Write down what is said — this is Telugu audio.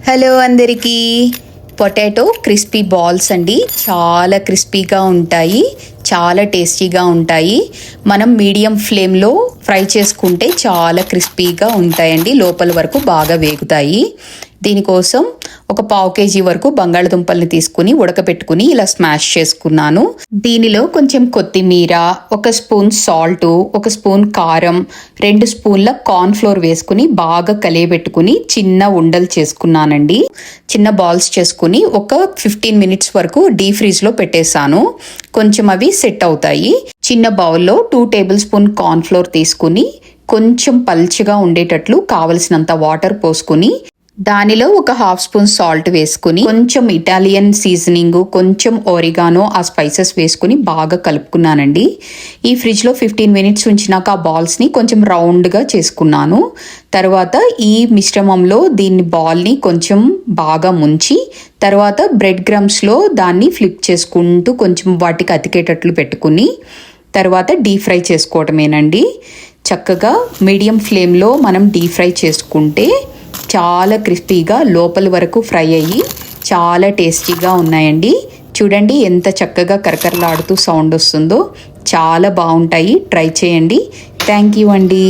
హలో అందరికీ. పొటాటో క్రిస్పీ బాల్స్ అండి. చాలా క్రిస్పీగా ఉంటాయి, చాలా టేస్టీగా ఉంటాయి. మనం మీడియం ఫ్లేమ్లో ఫ్రై చేసుకుంటే చాలా క్రిస్పీగా ఉంటాయండి, లోపల వరకు బాగా వేగుతాయి. దీనికోసం ఒక 1/2 kg వరకు బంగాళదుంపల్ని తీసుకుని ఉడకపెట్టుకుని ఇలా స్మాష్ చేసుకున్నాను. దీనిలో కొంచెం కొత్తిమీర, 1 స్పూన్ సాల్ట్, 1 స్పూన్ కారం, 2 స్పూన్ల కార్న్ ఫ్లోర్ వేసుకుని బాగా కలియబెట్టుకుని చిన్న ఉండలు చేసుకున్నానండి. చిన్న బాల్స్ చేసుకుని ఒక 15 మినిట్స్ వరకు డీప్ ఫ్రీజ్లో పెట్టేశాను. కొంచెం అవి సెట్ అవుతాయి. చిన్న బౌల్లో 2 టేబుల్ స్పూన్ కార్న్ ఫ్లోర్ తీసుకుని కొంచెం పల్చగా ఉండేటట్లు కావలసినంత వాటర్ పోసుకుని దానిలో ఒక 1/2 స్పూన్ సాల్ట్ వేసుకుని కొంచెం ఇటాలియన్ సీజనింగ్, కొంచెం ఒరిగానో ఆ స్పైసెస్ వేసుకుని బాగా కలుపుకున్నానండి. ఈ ఫ్రిడ్జ్లో 15 మినిట్స్ ఉంచినాక ఆ బాల్స్ని కొంచెం రౌండ్గా చేసుకున్నాను. తర్వాత ఈ మిశ్రమంలో దీన్ని బాల్ని కొంచెం బాగా ముంచి తర్వాత బ్రెడ్ క్రమ్స్లో దాన్ని ఫ్లిప్ చేసుకుంటూ కొంచెం వాటికి అతికేటట్లు పెట్టుకుని తర్వాత డీప్ ఫ్రై చేసుకోవటమేనండి. చక్కగా మీడియం ఫ్లేమ్లో మనం డీప్ ఫ్రై చేసుకుంటే చాలా క్రిస్పీగా లోపల వరకు ఫ్రై అయ్యి చాలా టేస్టీగా ఉన్నాయండి. చూడండి ఎంత చక్కగా కరకరలాడుతూ సౌండ్ వస్తుందో. చాలా బాగుంటాయి, ట్రై చేయండి. థ్యాంక్ యూ అండి.